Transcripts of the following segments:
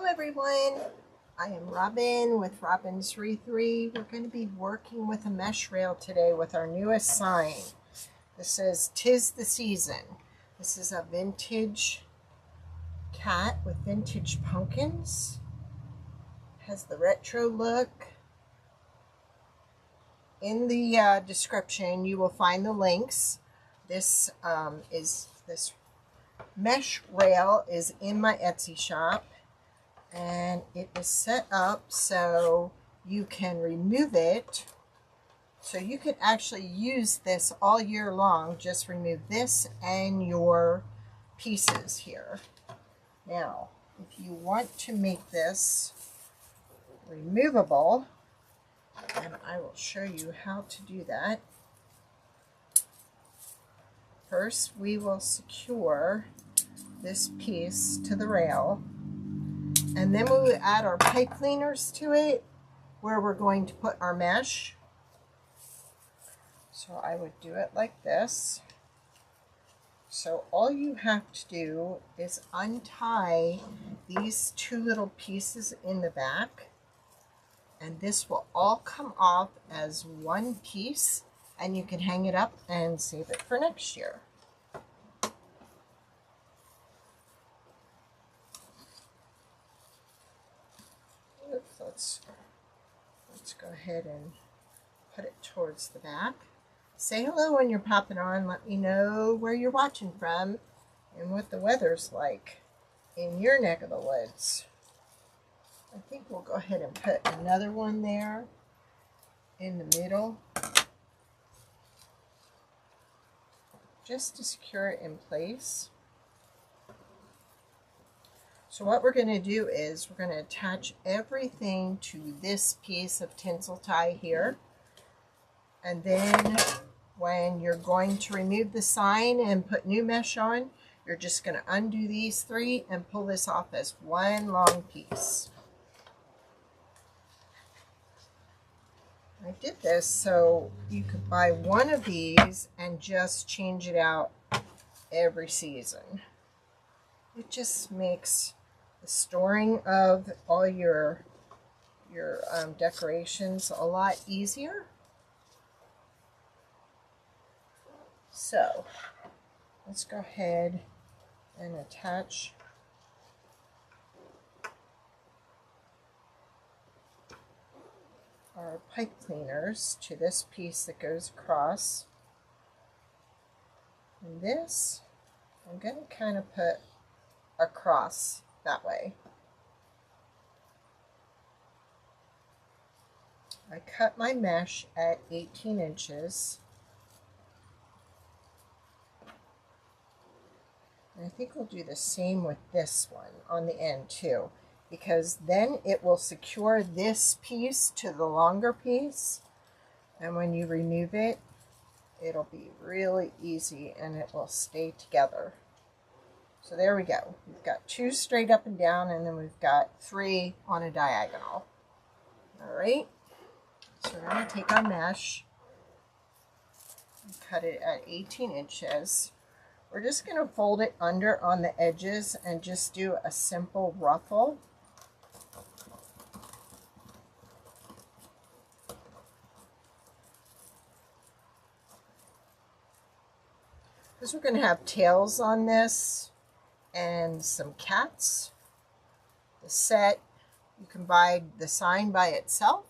Hello everyone, I am Robin with robinswreathery. We're going to be working with a mesh rail today with our newest sign. This is "'Tis the Season." This is a vintage cat with vintage pumpkins. It has the retro look. In the description you will find the links. This mesh rail is in my Etsy shop. And it is set up so you can remove it. So you could actually use this all year long. Just remove this and your pieces here. Now, if you want to make this removable, and I will show you how to do that. First, we will secure this piece to the rail. And then we will add our pipe cleaners to it, where we're going to put our mesh. So I would do it like this. So all you have to do is untie these two little pieces in the back, and this will all come off as one piece, and you can hang it up and save it for next year. Let's go ahead and put it towards the back. Say hello when you're popping on. Let me know where you're watching from and what the weather's like in your neck of the woods. I think we'll go ahead and put another one there in the middle, just to secure it in place. So what we're going to do is we're going to attach everything to this piece of tinsel tie here. And then when you're going to remove the sign and put new mesh on, you're just going to undo these three and pull this off as one long piece. I did this so you could buy one of these and just change it out every season. It just makes the storing of all your decorations a lot easier. So let's go ahead and attach our pipe cleaners to this piece that goes across. And this I'm going to kind of put across that way. I cut my mesh at 18 inches. And I think we'll do the same with this one on the end too, because then it will secure this piece to the longer piece, and when you remove it, it'll be really easy and it will stay together. So there we go. We've got two straight up and down, and then we've got three on a diagonal. All right. So we're going to take our mesh and cut it at 18 inches. We're just going to fold it under on the edges and just do a simple ruffle. Because we're going to have tails on this and some cats. The set, you can buy the sign by itself,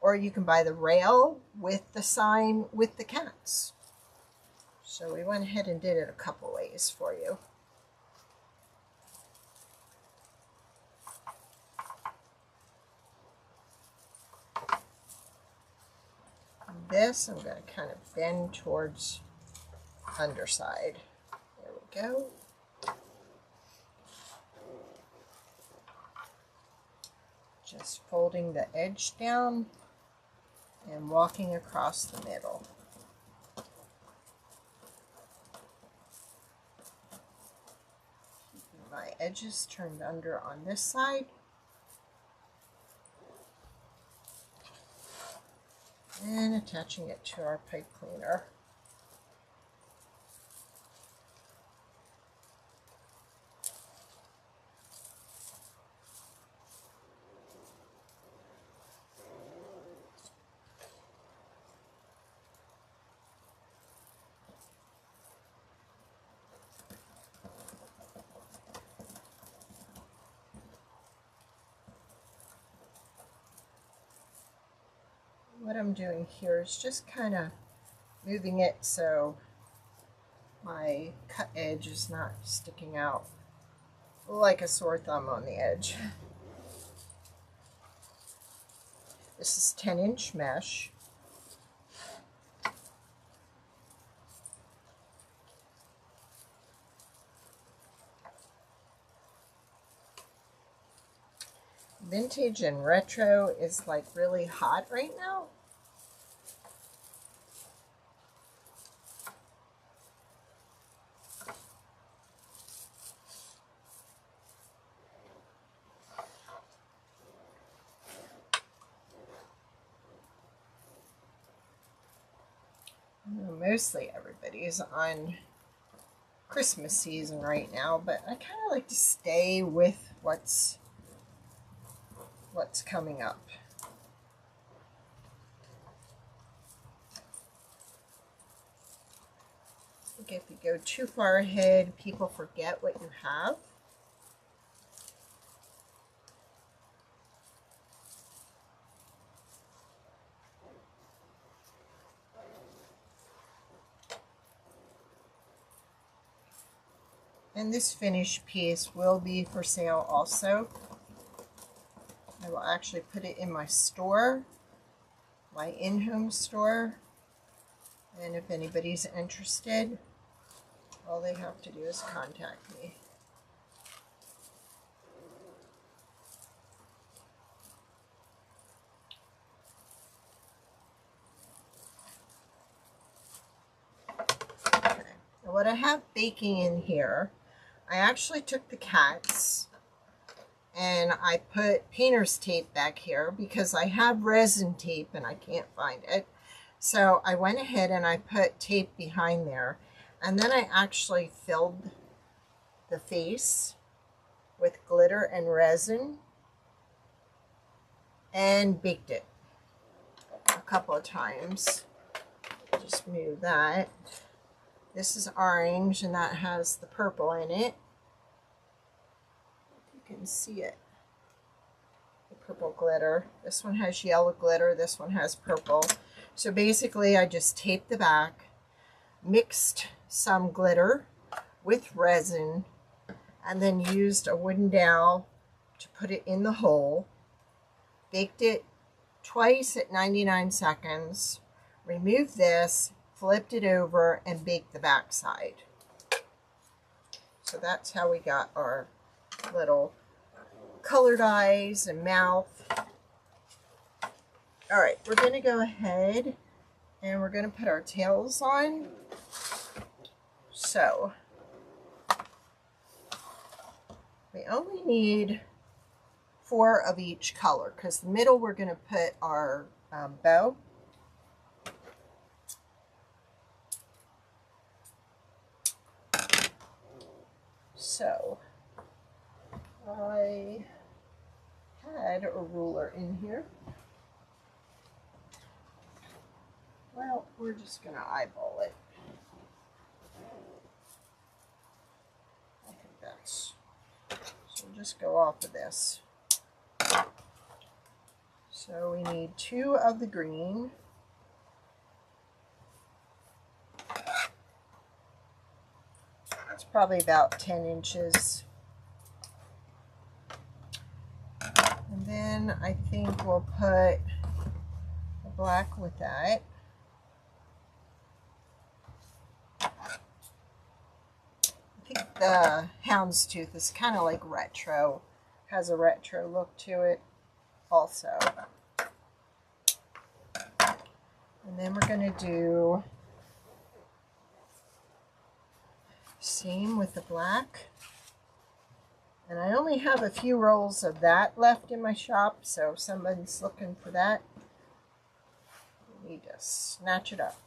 or you can buy the rail with the sign with the cats. So we went ahead and did it a couple ways for you. And this I'm going to kind of bend towards underside. There we go. Just folding the edge down and walking across the middle. Keeping my edges turned under on this side. And attaching it to our pipe cleaner. what I'm doing here is just kind of moving it so my cut edge is not sticking out like a sore thumb on the edge. This is 10-inch mesh. Vintage and retro is like really hot right now. Mostly everybody's on Christmas season right now, but I kind of like to stay with what's coming up. I think if you go too far ahead, people forget what you have. And this finished piece will be for sale also. I will actually put it in my store, my in-home store. And if anybody's interested, all they have to do is contact me. Okay. Now what I have baking in here, I actually took the cats and I put painter's tape back here because I have resin tape and I can't find it. So I went ahead and I put tape behind there, and then I actually filled the face with glitter and resin and baked it a couple of times. Just move that. This is orange and that has the purple in it. You can see it. The purple glitter. This one has yellow glitter. This one has purple. So basically I just taped the back, mixed some glitter with resin, and then used a wooden dowel to put it in the hole. Baked it twice at 99 seconds. Removed this, flipped it over, and baked the back side. So that's how we got our little colored eyes and mouth. All right, we're going to go ahead and we're going to put our tails on. So we only need 4 of each color because the middle we're going to put our bow. So I had a ruler in here. Well, we're just going to eyeball it. I think that's, so we'll just go off of this. So we need 2 of the green. It's probably about 10 inches. And then I think we'll put the black with that. I think the houndstooth is kind of like retro, has a retro look to it also. And then we're going to do same with the black. And I only have a few rolls of that left in my shop, so if somebody's looking for that, you need to snatch it up.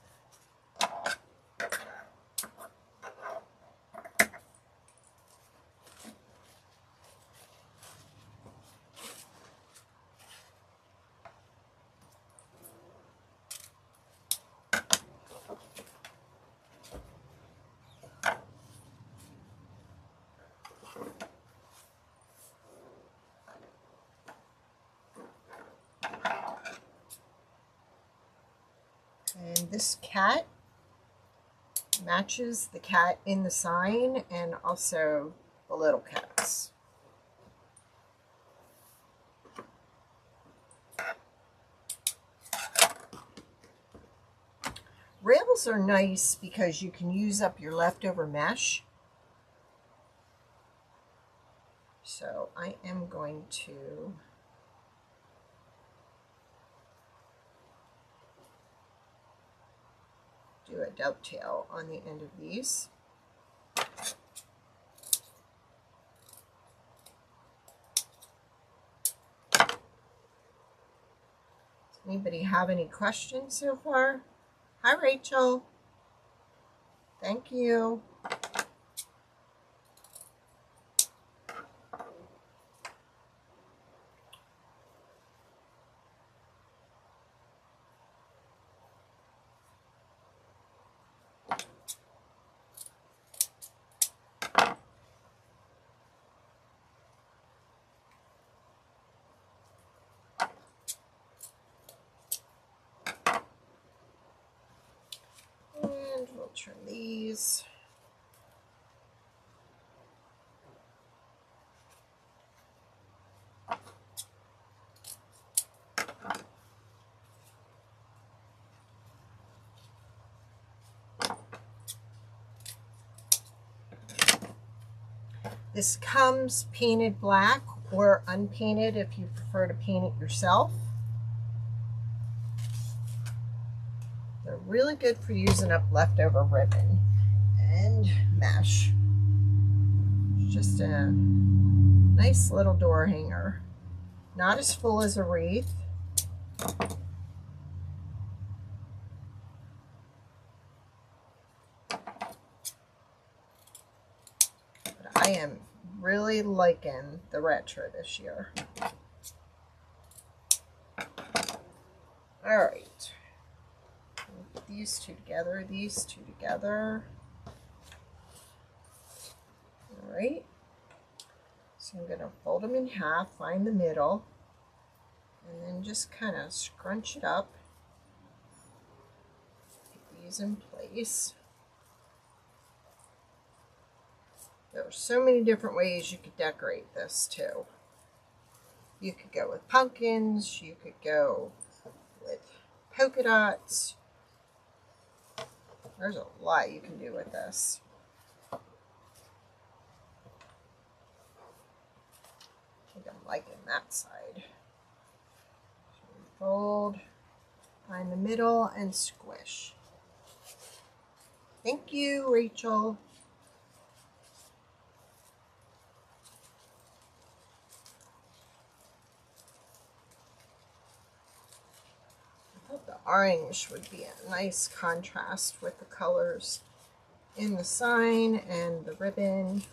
this cat matches the cat in the sign and also the little cats. Rails are nice because you can use up your leftover mesh. So I am going to do a dovetail on the end of these. Does anybody have any questions so far? Hi, Rachel. Thank you. And we'll trim these. This comes painted black or unpainted if you prefer to paint it yourself. They're really good for using up leftover ribbon and mesh. It's just a nice little door hanger. Not as full as a wreath. But I am really liking the retro this year. All right. Put these two together, these two together. All right. So I'm going to fold them in half, find the middle, and then just kind of scrunch it up. Get these in place. There are so many different ways you could decorate this too. You could go with pumpkins, you could go with polka dots. There's a lot you can do with this. I think I'm liking that side. So fold, find the middle, and squish. Thank you, Rachel. The orange would be a nice contrast with the colors in the sign and the ribbon.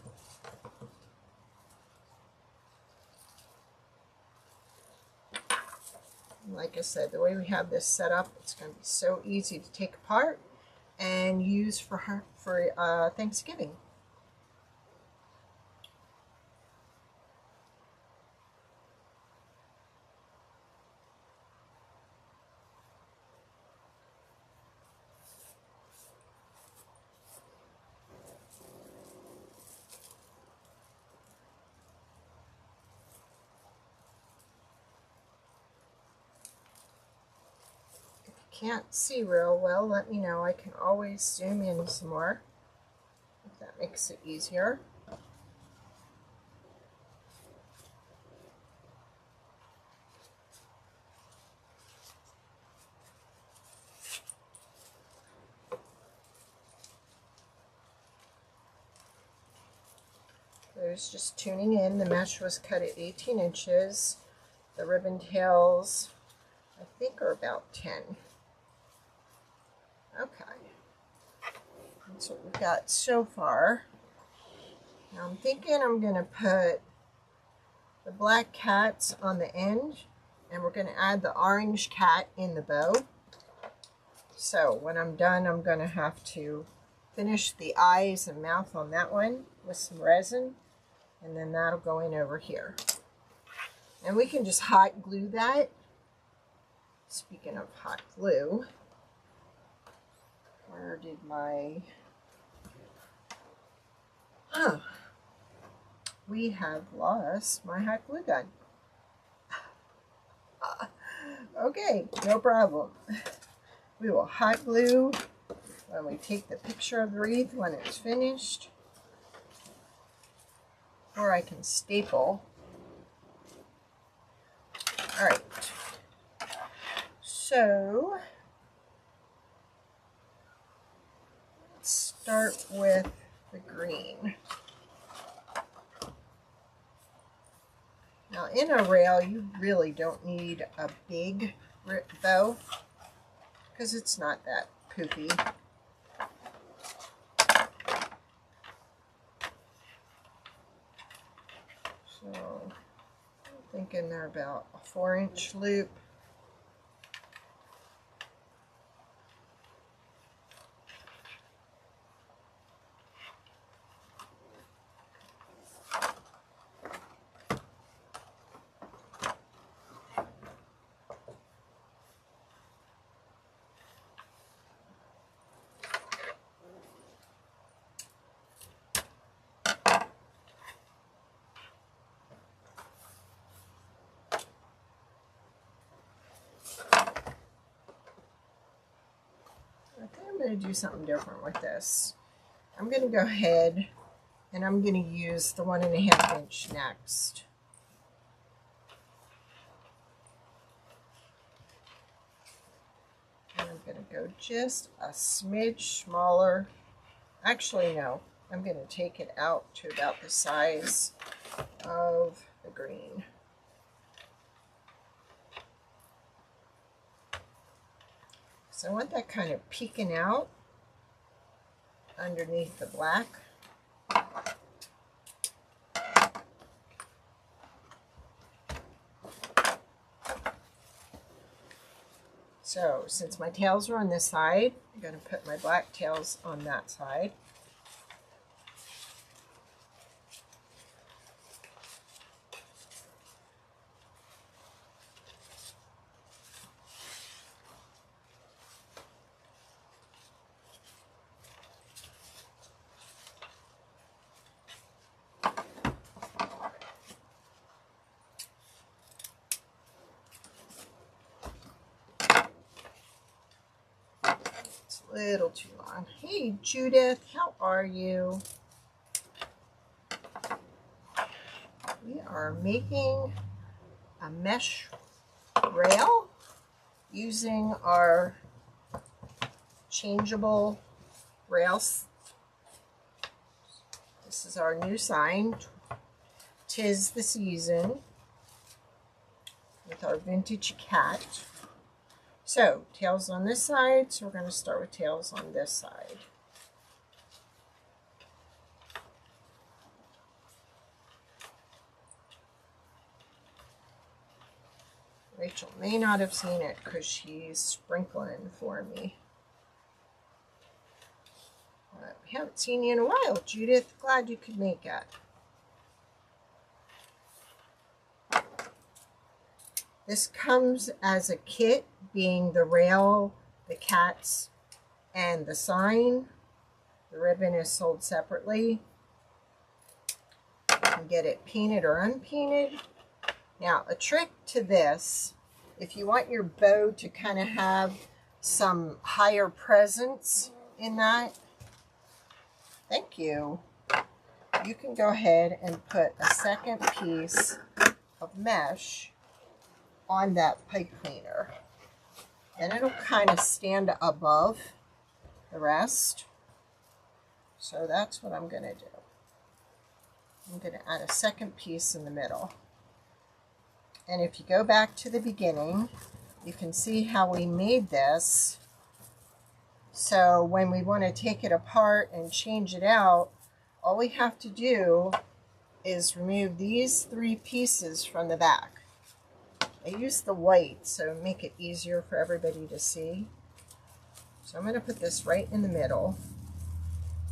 And like I said, the way we have this set up, it's going to be so easy to take apart and use for Thanksgiving. Can't see real well, let me know. I can always zoom in some more if that makes it easier. There's just tuning in. The mesh was cut at 18 inches. The ribbon tails, I think, are about 10. Okay, that's what we've got so far. Now I'm thinking I'm going to put the black cats on the end, and we're going to add the orange cat in the bow. So when I'm done, I'm going to have to finish the eyes and mouth on that one with some resin, and then that'll go in over here. And we can just hot glue that. Speaking of hot glue, Where did my... we have lost my hot glue gun. Okay, no problem. We will hot glue when we take the picture of the wreath when it's finished. Or I can staple. Alright. So, let's start with the green. Now in a rail, you really don't need a big bow because it's not that poofy. So I'm thinking they're about a 4-inch loop. I'm going to do something different with this. I'm going to go ahead and I'm going to use the 1.5 inch next. And I'm going to go just a smidge smaller. Actually, no. I'm going to take it out to about the size of the green. So I want that kind of peeking out underneath the black. So since my tails are on this side, I'm going to put my black tails on that side. Little too long. Hey Judith, how are you? We are making a mesh rail using our changeable rails. This is our new sign, 'Tis the Season, with our vintage cat. So, tails on this side, so we're going to start with tails on this side. Rachel may not have seen it because she's sprinkling for me. We haven't seen you in a while, Judith. Glad you could make it. This comes as a kit, being the rail, the cats, and the sign. The ribbon is sold separately. You can get it painted or unpainted. Now, a trick to this, if you want your bow to kind of have some higher presence in that, thank you, you can go ahead and put a second piece of mesh on that pipe cleaner. And it'll kind of stand above the rest. So that's what I'm going to do. I'm going to add a second piece in the middle. And if you go back to the beginning, you can see how we made this. So when we want to take it apart and change it out, all we have to do is remove these 3 pieces from the back. I use the white so make it easier for everybody to see. So I'm going to put this right in the middle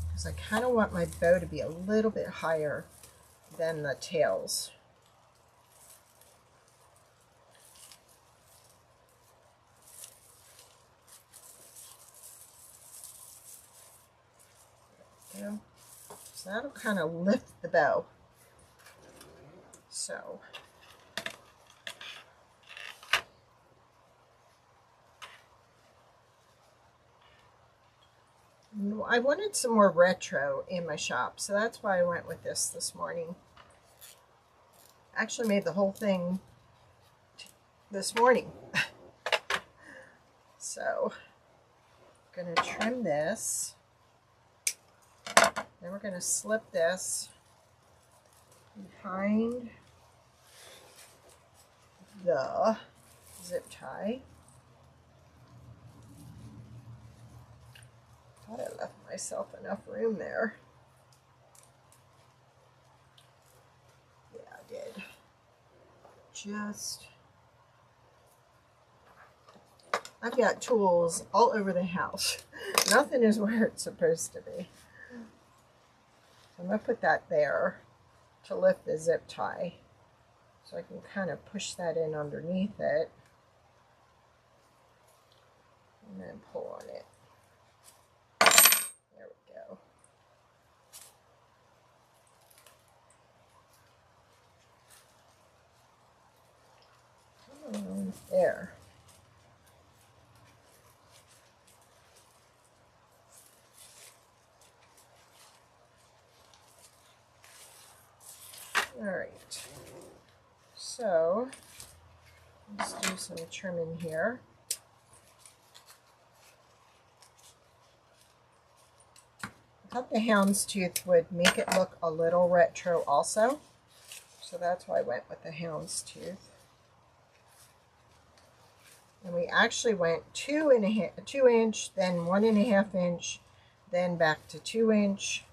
because I kind of want my bow to be a little bit higher than the tails. Yeah. So that'll kind of lift the bow. So I wanted some more retro in my shop, so that's why I went with this morning. Actually made the whole thing this morning. So I'm going to trim this. Then we're going to slip this behind the zip tie. Thought I left myself enough room there. Yeah, I did. I've got tools all over the house. Nothing is where it's supposed to be. So I'm going to put that there to lift the zip tie. So I can kind of push that in underneath it. And then pull on it. There we go. There. All right. So let's do some trimming here. I thought the houndstooth would make it look a little retro also. So that's why I went with the houndstooth. And we actually went 2 inch, then 1.5 inch, then back to 2 inch.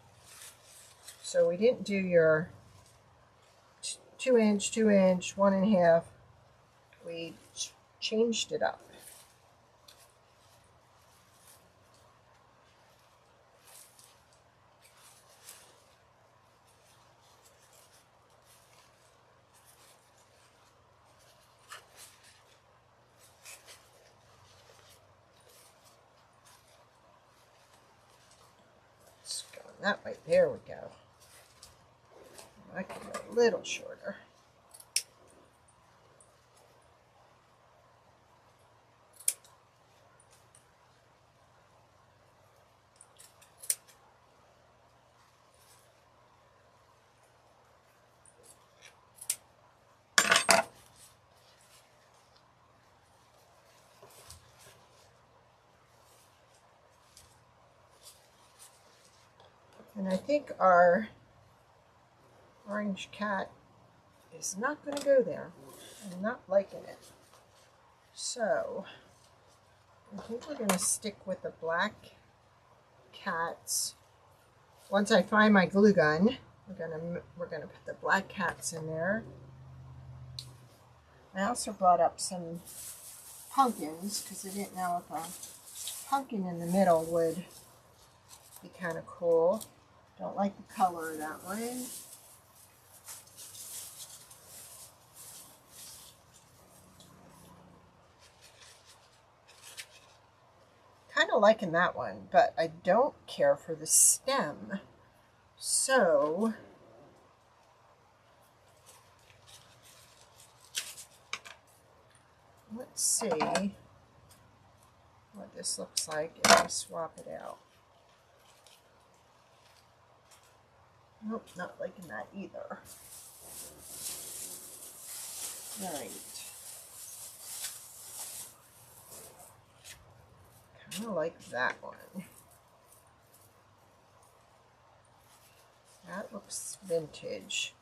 So we didn't do your 2 inch, 1.5. We changed it up. It's going that way. There we go. I can go a little shorter. And I think our orange cat is not going to go there. I'm not liking it. So I think we're going to stick with the black cats. Once I find my glue gun, we're gonna put the black cats in there. I also brought up some pumpkins because I didn't know if a pumpkin in the middle would be kind of cool. Don't like the color of that one. Kind of liking that one, but I don't care for the stem. So let's see what this looks like if I swap it out. Nope, not liking that either. All right. Kind of like that one. That looks vintage.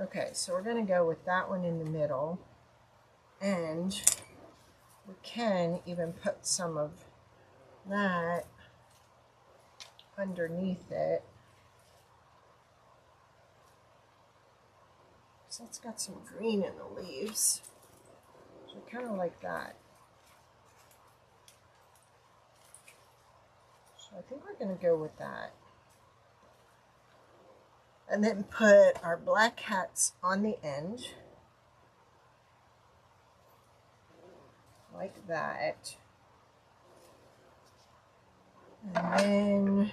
Okay, so we're going to go with that one in the middle. And we can even put some of that underneath it. So it's got some green in the leaves. So I kind of like that. So I think we're going to go with that. And then put our black hats on the end. Like that. And then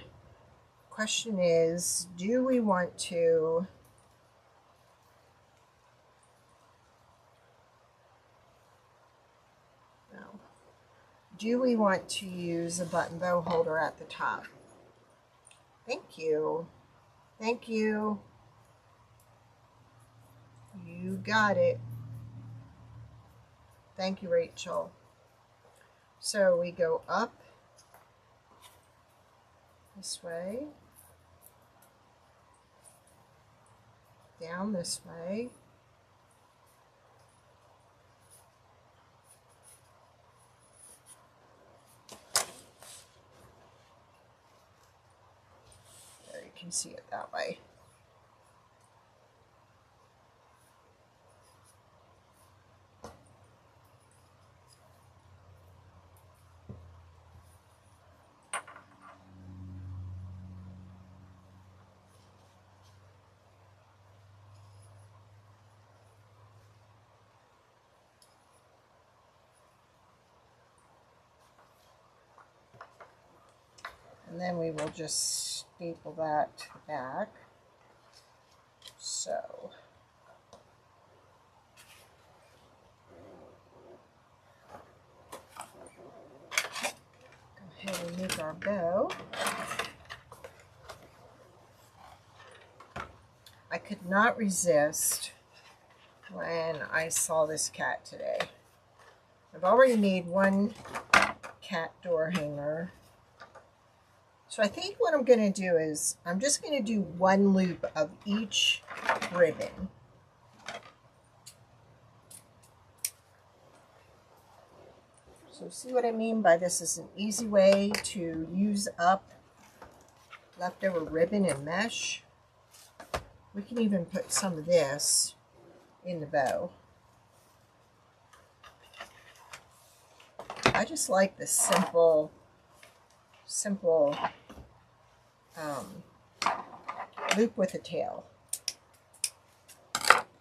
question is, do we want to use a button bow holder at the top? Thank you. Thank you. You got it. Thank you, Rachel. So we go up this way, down this way, there you can see it that way. And then we will just staple that to the back. So go ahead and make our bow. I could not resist when I saw this cat today. I've already made one cat door hanger. So I think what I'm going to do is I'm just going to do one loop of each ribbon. So see what I mean by this is an easy way to use up leftover ribbon and mesh. We can even put some of this in the bow. I just like the simple loop with a tail. Okay.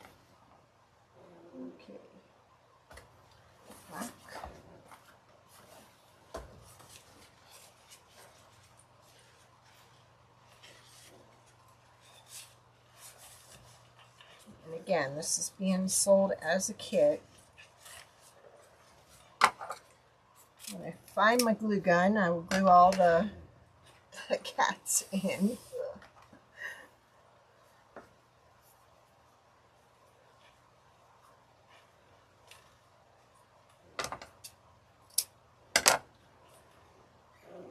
Black. And again, this is being sold as a kit. When I find my glue gun, I will glue all the cats in.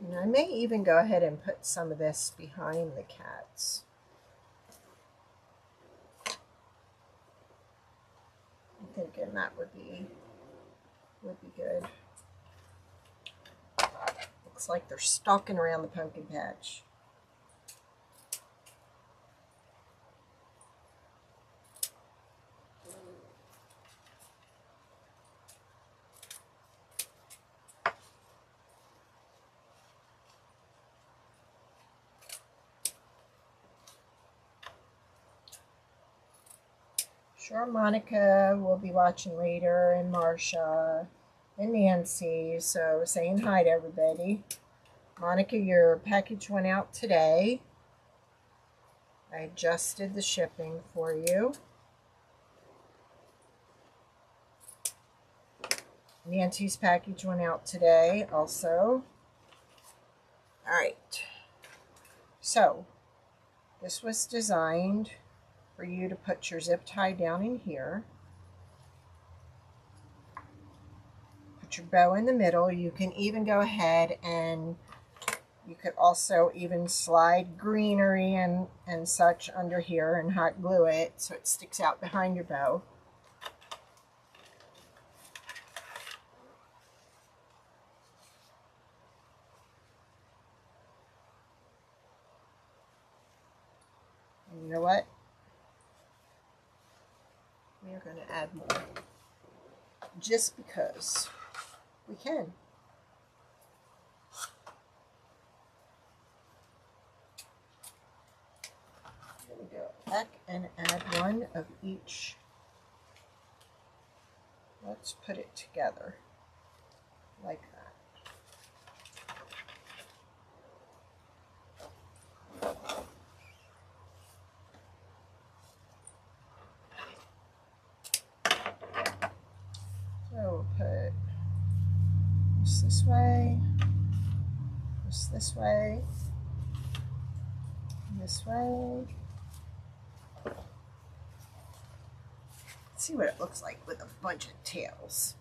And I may even go ahead and put some of this behind the cats. I'm thinking that would be good. Looks like they're stalking around the pumpkin patch. Sure, Monica will be watching later, and Marsha, and Nancy, so saying hi to everybody. Monica, your package went out today. I adjusted the shipping for you. Nancy's package went out today also. All right. So, this was designed for you to put your zip tie down in here. Put your bow in the middle. You can even go ahead and you could also even slide greenery and such under here and hot glue it so it sticks out behind your bow. And you know what? We are going to add more. Just because we can. There we go. Back and add one of each. Let's put it together like that. way, just this way, this way. Let's see what it looks like with a bunch of tails.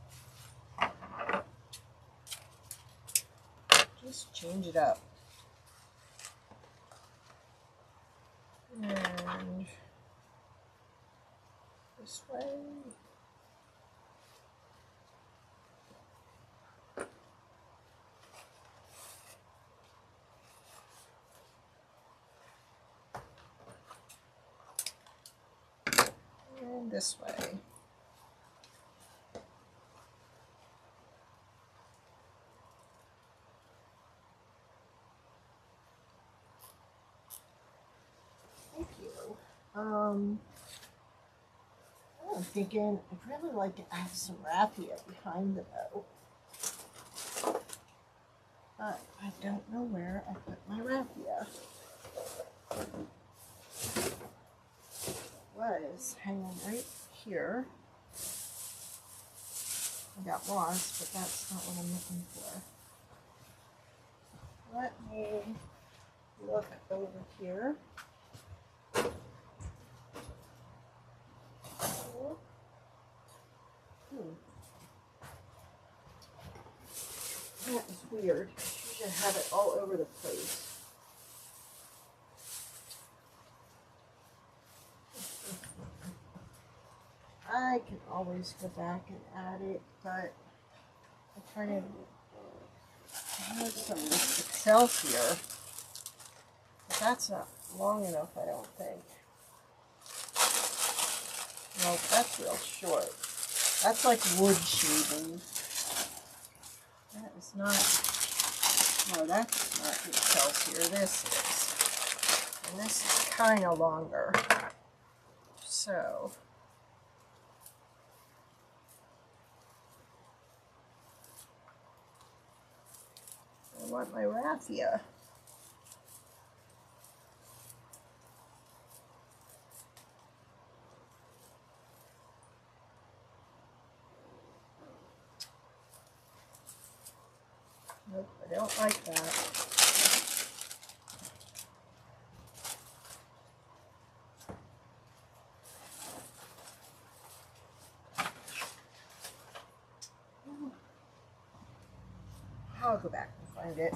Just change it up. And this way. And this way. Thank you. I'm thinking I'd really like to add some raffia behind the bow. But I don't know where I put my raffia. It was hanging right here. I got lost, but that's not what I'm looking for. Let me look over here. That is weird. You should have it all over the place. I can always go back and add it, but I kind of have some mystic cells here. But that's not long enough, I don't think. Nope, that's real short. That's like wood shaving. That is not, no, that's not the cells here. This is. And this is kind of longer. So. I want my raffia. Nope, I don't like that. I'll go back and find it.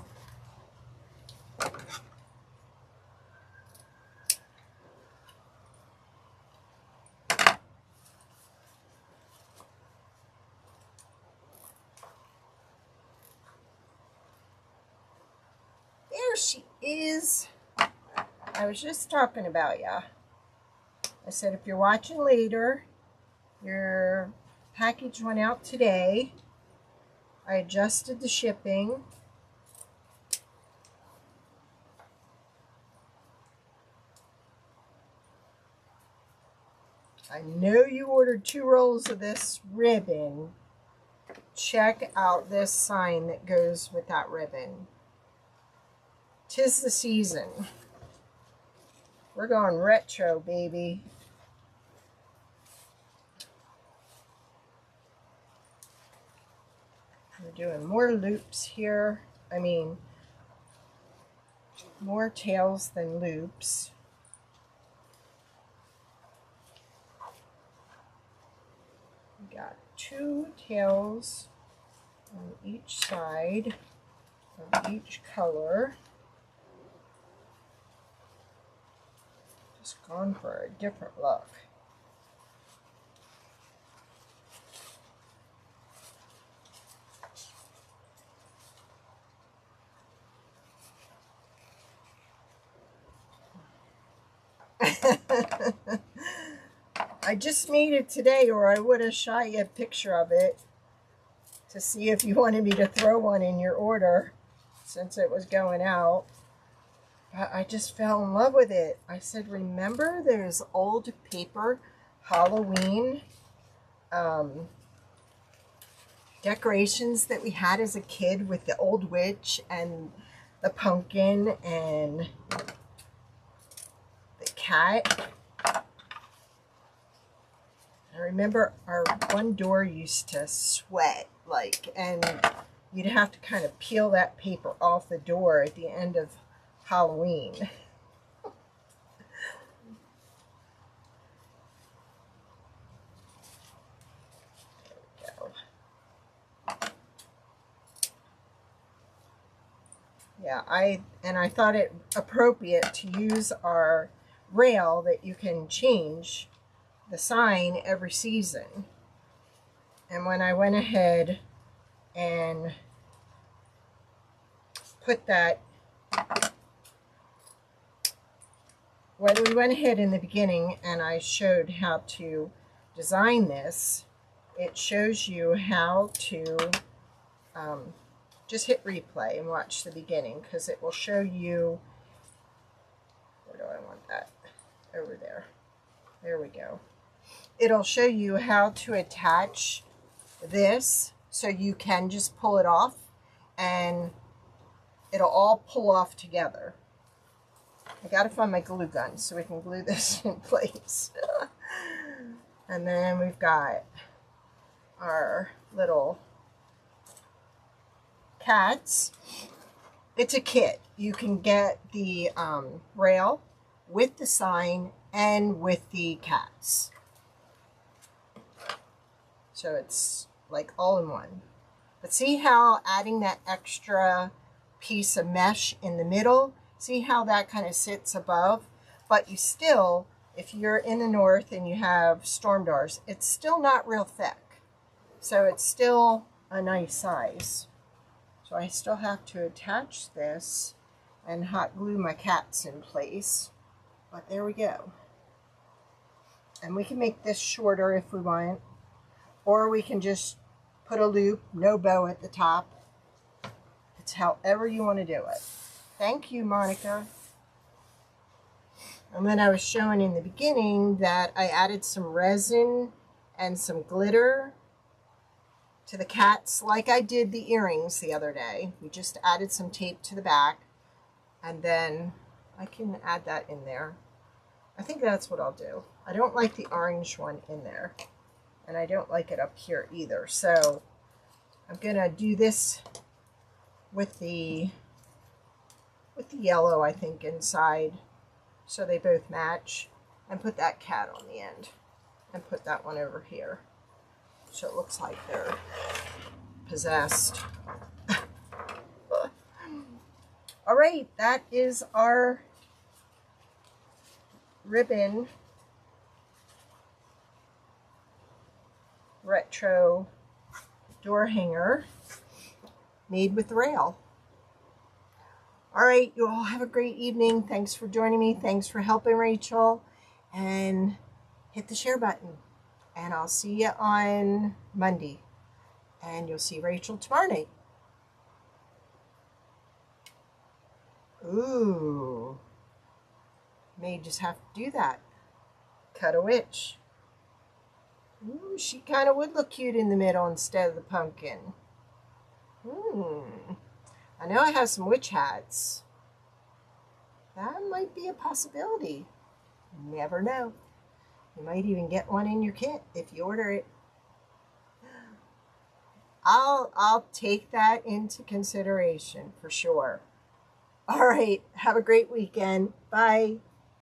There she is. I was just talking about ya. I said if you're watching later, your package went out today. I adjusted the shipping. I know you ordered 2 rolls of this ribbon. Check out this sign that goes with that ribbon. 'Tis the season. We're going retro, baby. We're doing more loops here. I mean, more tails than loops. We got 2 tails on each side of each color. Just gone for a different look. I just made it today, or I would have shot you a picture of it to see if you wanted me to throw one in your order since it was going out. But I just fell in love with it. I said, remember there's old paper Halloween decorations that we had as a kid with the old witch and the pumpkin and the cat? I remember our one door used to sweat, like, and you'd have to kind of peel that paper off the door at the end of Halloween. Yeah, I thought it appropriate to use our rail that you can change the sign every season. And when I went ahead and put that, when we went ahead in the beginning and I showed how to design this, it shows you how to just hit replay and watch the beginning, because it will show you, where do I want that? Over there. There we go. It'll show you how to attach this, so you can just pull it off and it'll all pull off together. I gotta find my glue gun so we can glue this in place. And then we've got our little cats. It's a kit. You can get the rail with the sign and with the cats. So it's like all in one. But see how adding that extra piece of mesh in the middle, see how that kind of sits above? But you still, if you're in the north and you have storm doors, it's still not real thick. So it's still a nice size. So I still have to attach this and hot glue my cats in place. But there we go. And we can make this shorter if we want. Or we can just put a loop, no bow at the top. It's however you want to do it. Thank you, Monica. And then I was showing in the beginning that I added some resin and some glitter to the cats, like I did the earrings the other day. We just added some tape to the back, and then I can add that in there. I think that's what I'll do. I don't like the orange one in there, and I don't like it up here either. So I'm gonna do this with the yellow, I think, inside, so they both match, and put that cat on the end, and put that one over here, so it looks like they're possessed. All right, that is our ribbon retro door hanger made with rail. All right, you all have a great evening. Thanks for joining me. Thanks for helping Rachel. And hit the share button. And I'll see you on Monday. And you'll see Rachel tomorrow night. Ooh. May just have to do that. Cut a witch. Ooh, she kind of would look cute in the middle instead of the pumpkin. I know I have some witch hats. That might be a possibility. Never know. You might even get one in your kit if you order it. I'll take that into consideration for sure. All right, have a great weekend. Bye.